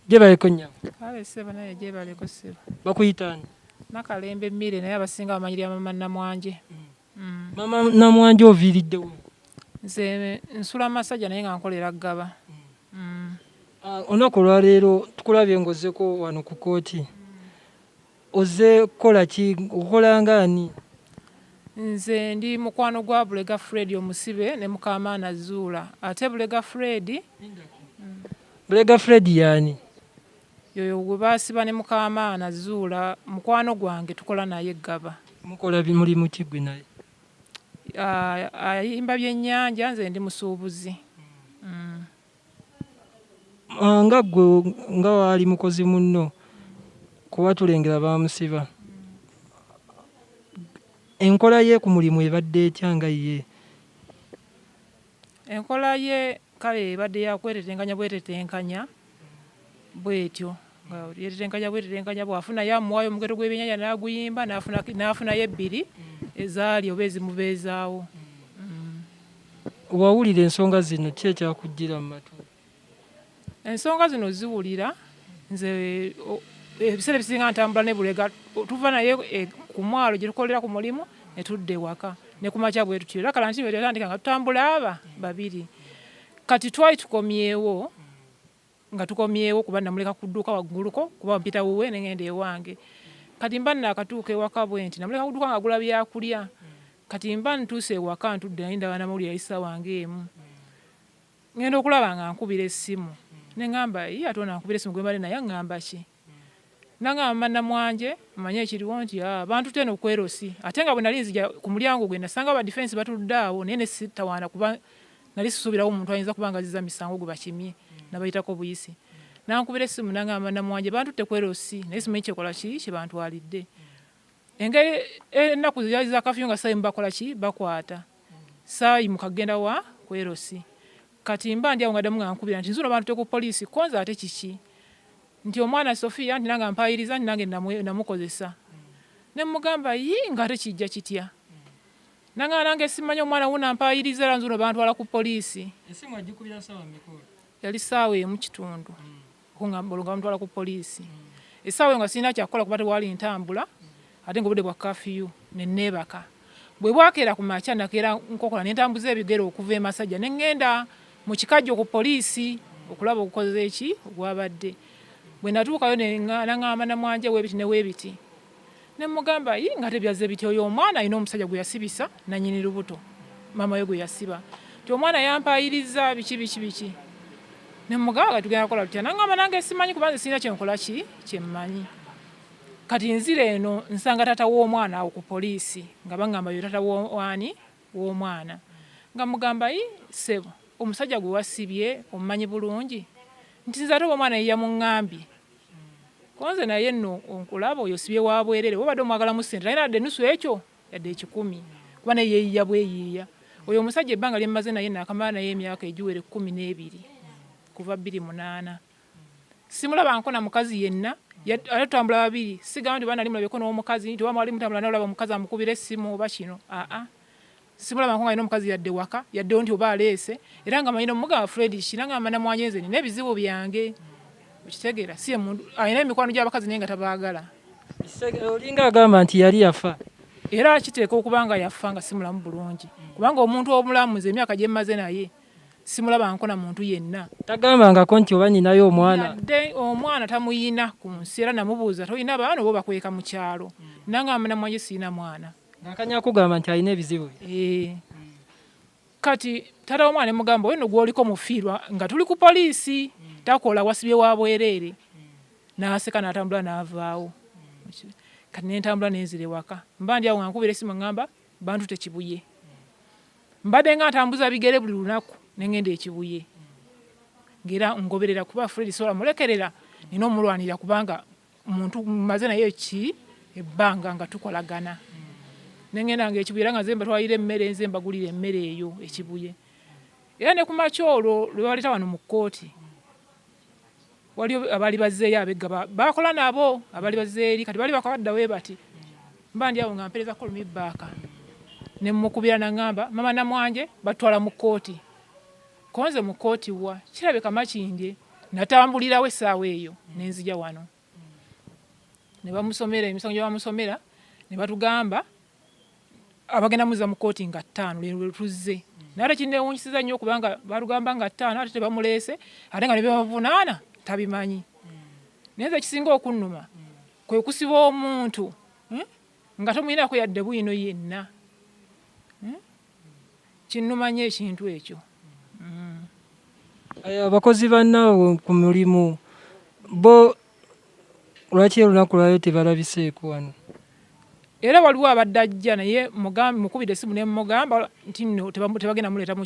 Gyebaleko nnyabo. Kale ssebo naye gyebaleko ssebo. Bakuyitaani? Nakalembe Mmire naye abasinga bamanyirira Mama Namwanje. Mama Namwanje oviiriddewo? Nze nsula Masajja naye nga nkolera Ggaba. Olunaku olwaleero tukulabye ng'ozzeko wano ku kkooti. Ozze kukola ki? Okola ng'ani? Nze ndi mukwano gwa Bulega Fred omusibe ne Mukamaana Zuula. Ate Bulega Fred Bulega Fred y'ani? yoyo gwe baasiba ne Mukamaana Zuula mukwano gwange tukola naye Ggaba. Mukola mulimu ki gwe naye? Ayimba byennyanja, nze ndi musuubuzi. Nga ggwe nga waali mukozi munno kuba tulengera baamusiba. Enkola ye ku mulimu ebadde etya nga ye? Enkola ye kale ebadde yakwetetenkanya bwetetenkanya bwetyo. Yetetenkanya bwetetenkanya bw'afuna yamuwaayo omugeto gw'ebyennyanja n'aguyimba n'afunayo ebbiri ezaali oba ezimubeezaawo. Wawulira ensonga zino ki ekyakujjira mu matu? Ensonga zino ziwulira nze ebiseera ebisinga ntambula ne Bulega tuva naye ku mwalo gye tukolera ku mulimu ne tudda ewaka ne ku makya bwe tutyo. Era kala nti twatandika nga tutambula babiri. Kati twali tukomyewo nga tukomyewo kuba namuleka ku dduuka wagguluko kuba mpita wuwe ne ngenda ewange. Kati mba nakatuuka ewaka bwe nti namuleka ku dduuka nga agula byakulya. Kati mba ntuuse ewaka ntudde naye ndaba namawulire yayisa wange emu. Ngenda okulaba nga nkubira essimu. Ne ngamba ate ono ankubira essimu gwe mbadde naye aŋŋamba ki? Nangamba Mama Namwanje manye ekiriwo nti bantute eno Kwerosi. Ate nga bwe nali nzija ku mulyango gwe nasanga ba defense batudde awo naye ne sitawaana kuba nali sisuubirawo omuntu ayinza kuba nga azizza misango gwe bakimye nabayitako buyisi. Nankubira essimu nangamba Mama Namwanje bantutte Kwerosi naye simanyi kyekola ki kye bantwalidde. Engeri ennaku zaali za kafyu nga saayimu bakola ki bakwata. Saayimuka kugenda wa Kwerosi. Kati mba ndi awo nga addamu nga nkubira nti nzuno bantutte ku poliisi konze ate kiki? Nti omwana Sofia nti nange mpayiriza nti nange namukozesa. Ne mugamba nga ate kijja kitya? Nangamba nange simanyi omwana wuno ampayiriza era nzuno bantwala ku poliisi. Essimu agikubira ssaawa mmeka? Yali ssaawa emu kitundu okungamba olwo nga bamutwala ku poliisi. Essaawa nga sirina kyakukola kuba tewali ntambula ate ng'obudde bwa kafiyu ne neebaka. Bwe bwakeera ku makya nakeera nkokola ne ntambuza ebigere okuva e Masajja ne ŋŋenda mu kikajjo ku poliisi okulaba okukoze ki ogwabadde. Bwe natuukayo naŋŋamba Namwanje weebiti ne weebiti. Ne mugamba nga tebyazze biti oyo omwana alina omusajja gwe yasibisa nannyini lubuto maama we gwe yasiba. Nti omwana yampayiriza biki. Ne mugamba tugenda kukola tutya? Naŋŋamba nange simanyi kuba nze sirina kyenkola ki kyemmanyi. Kati nzira eno nsanga taata w'omwana awo ku poliisi nga baŋŋamba yo taata w'ani w'omwana. Nga mugamba ssebo omusajja gwe wasibye omumanyi bulungi? Nti nze ate omwana ye yamuŋŋambye. Konze naye nno onkulaba oyo sibye wa bwerere obadde omwagalamu ssente naye nadde ennusu ekyo yadde 10 kuba naye yeeyiya bweyiiya. Oyo omusajja ebbanga lye mmaze naye naakamala naye emyaka egiwera 12 kuva 28. Simulaba na mukazi yenna ate tutambula babiri sigamba nti bana limulabeko n'omukazi nti wamwali mutambula n'olaba omukazi amukubira essimu oba kino. Simulaba nga alina omukazi yadde waka yaddewo nti oba aleese era nga manyina omugamba Fred kinanga Mama Namwanje nze nina ebizibu byange. Okitegeera si emuntu alina emikwano gy'abakazi naye nga tabaagala. Olinga agamba nti yali yafa. Era kiteeka okuba nga yafa nga si mulamu bulungi. Kubanga omuntu omulamu nze emyaka gye mmaze naye simulaba na muntu yenna. Tagambangako nti oba ninayo omwana? Yadde omwana tamuyina ku nsi era namubuuza toyina baana oba bakweka mu kyalo. Nangamba Mama Namwanje sirina mwana. Ng'akanya kugamba nti alina ebizibu bye. Kati taata w'omwana ne mugamba oyo nno gw'oliko mufiirwa nga tuli ku poliisi takola wasibye wa bwereere. N'aseka n'atambula n'avaawo. Kati ne ntambula nenzira ewaka. Mba ndi awo nga nkubira essimu ngamba bantutte Kibuye. Mbadde nga ntambuza bigere buli lunaku ne ŋŋenda e Kibuye. Ngera ngoberera kuba Fred sola mulekerera nina omulwanira kubanga omuntu mmaze naye ebbanga nga tukolagana. Nengenda ng'ekibuye era nga nze mbatwalira emmere nze mbagulira emmere eyo ekibuye. Era ne ku makya olwo lwe baleeta wano mu kkooti waliwo abaali bazzeeyo ab'Eggaba bakola nabo abaali bazzeeri kati bali bakwadda we bati. Mba ndi awo nga mpereza kolumibbaaka ne mukubira naŋŋamba Mama Namwanje batwala mu kkooti. Konze mu kkooti wa kirabika Makindye natambulirawo essaawa eyo nenzija wano ne bamusomera emisango gye bamusomera ne batugamba abagenda muza mu kooti nga 5 lero tuzze naye ate kinneewuunyisiza nnyo kubanga balugamba nga 5 ate tebamuleese ate nga ne bebavunaana tabimanyi naye nze ekisinga okunnuma kwe kusiba omuntu nga tomuyinako yadde bwino yenna kinnuma nnyo ekintu ekyo. Abakozi bannaabwe ku mulimu bo lwaki olunaku lwayo tebalabiseeko wano? Era waliwo abadde ajja naye mukubira essimu ne mugamba nti nno tebagenda muleeta mu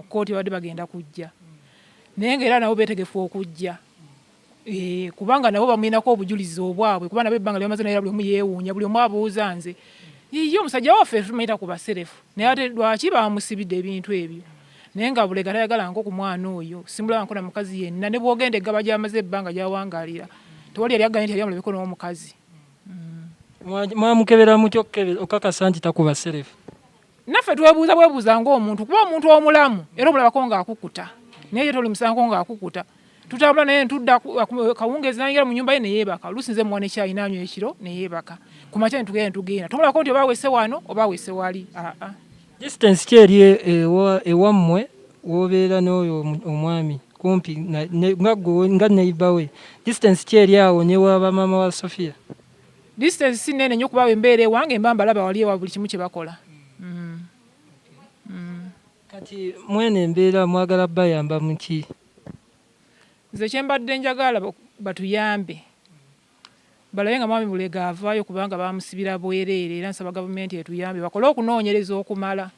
kkooti badde bagenda kujja naye ngaera nabo beetegefu okujja kubanga nabo bamuyinako obujulizi obwabwe kuba nabo ebbanga lyamaze naye buli omu yeewuunya buli omu abuuza nze ye omusajja waffe tumuyita ku baserefu naye ate lwaki bamusibidde ebintu ebyo naye nga Bulega tayagalanga ku mwana oyo simulabako na mukazi yenna ne bwogenda eggaba gyamaze ebbanga gyawangaalira tewali yali aganye nti yali amulabeko n'omukazi. Mwamukebera mutyo okakasa nti takuba serefu? Naffe twebuuza ng'omuntu kuba omuntu omulamu era omulabako ng'akukuta naye ye tolimusango ng'akukuta tutambula naye ntudda kawungeezi nayingira mu nnyumba ye ne yeebaka oluusi nze muwa nekyayi nanywa ekiro ne yeebaka ku makya netugenda tomulabako nti oba awese wano oba awese wali. Distance ki eri ewammwe wobeera n'oyo omwami kumpi nga neighbour we distance ki eri awo ne waba maama wa Sofia? Distance si nnene nnyo kuba embeera ewange mba mbalaba wali ewa buli kimu kye bakola. Kati mwene embeera mwagala bayamba mu ki? Nze kye mbadde njagala batuyambe balabe nga mwami Bulega avaayo kubanga bamusibira bwereere era nsaba gavumenti etuyambe bakole okunoonyereza okumala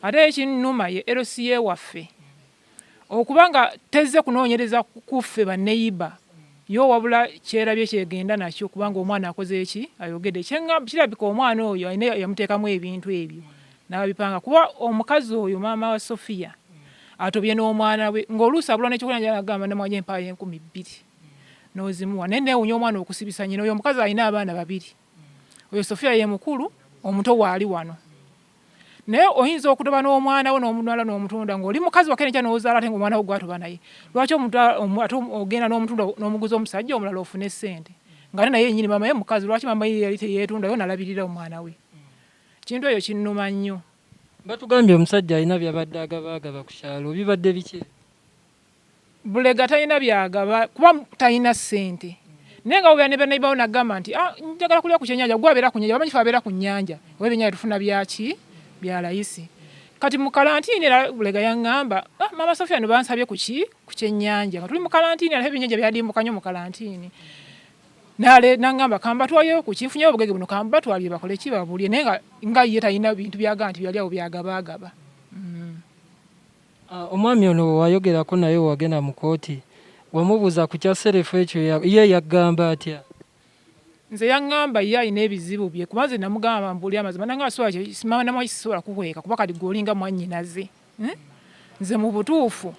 ate ekinnuma ye LCA waffe okubanga tezze kunoonyereza kuffe banneyiba yo wabula kyerabye kyegenda nakyo kubanga omwana akoze eki ayogedde kirabika omwana oyo ayina yamuteekamu ebintu ebyo n'abipanga kuba omukazi oyo maama wa Sofia atobye n'omwana we ng'oluusi abulwa n'ekyokulya nagamba namwanya empaayo 2,000 n'ozimuwa naye neewunya omwana okusibisa nnyina oyo omukazi alina abaana 2 oyo Sofia ye mukulu omuto waali wano naye oyinza okutoba n'omwana wo n'omutwala n'omutunda ng'oli mukazi wakene nkya n'ozaala ate ng'omwana wo gwatoba naye lwaki ate ogenda n'omutunda n'omuguza omusajja omulala ofune ssente nga naye yennyini maama ye mukazi lwaki maama ye yali teyeetundayo n'alabirira omwana we kintu eyo kinnuma nnyo. Batugambye omusajja alina byabadde agaba ku kyalo bibadde biki? Bulega talina byagaba kuba talina ssente naye nga obeera ne bannayibawo nagamba nti njagala kulya ku kyennyanja gwe abeera ku nnyanja bamanyi fe abeera ku nnyanja oba ebyennyanja tufuna byaki bya layisi kati mu kalantiini era Bulega yaŋŋamba maama Sofia no bansabye ku kyennyanja nga tuli mu kalantiini era ebyennyanja byadimbuka nnyo mu kalantiini naŋŋamba kambatwayo ku kifunyeyo obugege buno kambatwalire bakole ki babulye naye nga ye talina bintu byaga nti byali awo byagabaagaba. Omwami ono wayogerako naye wagenda mu kooti wamubuuza ku kya serefu ekyo ye yagamba atya? Nze yaŋŋamba ye alina ebizibu bye kuba nze namugamba mbuli amazima nanga simama namwaki sisobola kukweka kuba kati gwolinga mwannyinaze nze mu butuufu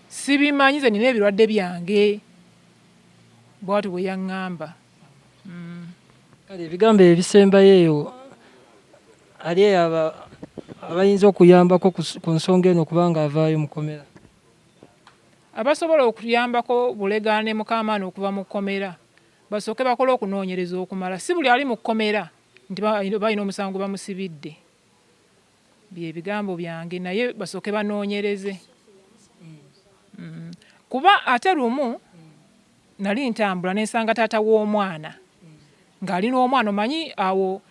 sibimanyi nze nina ebirwadde byange bwatu bwe yaŋŋamba. Kale ebigambo ebisembayo eyo ali abayinza okuyambako ku nsonga eno kubanga avaayo mu kkomera? Abasobola okuyambako Bulega ne Mukamaani okuva mu kkomera basooke bakole okunoonyereza okumala si buli ali mu kkomera nti balina omusango bamusibidde bye bigambo byange naye basooke banoonyereze kuba ate lumu nali ntambula nensanga taata w'omwana ng'alina omwana omanyi awo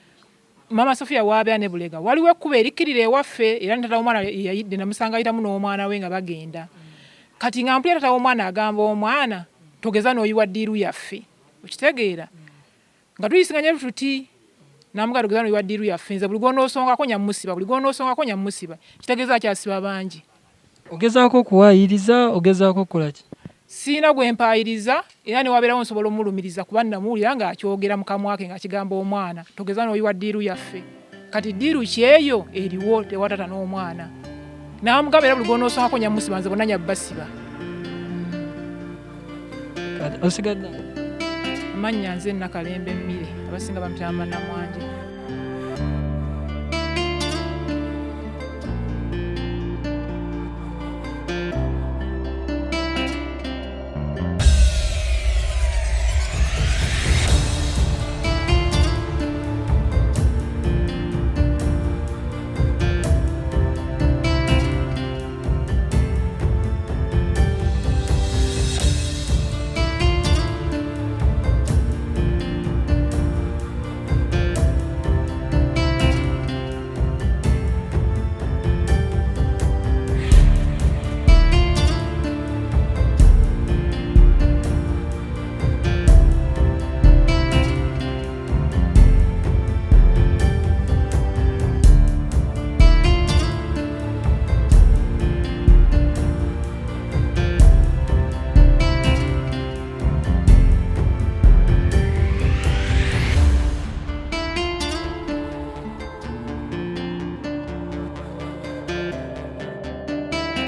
maama Sofia waabeera ne Bulega waliwo ekkuba erikkirira ewaffe era ne taata w'omwana yayidde namusanga ayitamu n'omwana we nga bagenda kati nga mpulira taata w'omwana agamba omwana togeza n'oyiwa ddiiru yaffe okitegeera nga tuyisinganye tuti namugala togeza n'oyiwa ddiiru yaffe nze buli gw'onoosongako nyamusiba kitegeeza akyasiba bangi. Ogezaako okuwaayiriza ogezaako okukola ki? Siina gwe mpaayiriza era ne wabeerawo nsobola omulumiriza kuba namuwulira ng'akyogera mu kamwa ke ng'akigamba omwana togeza n'oyiwa ddiiru yaffe kati ddiiru kyeyo eriwo tewatata n'omwana namugamba era buli gw'onoosongako nyamusiba nze bonna nyabbasiba. Osigadde? Amannya nze Nakalembe Mmire abasinga bamutama Namwanje.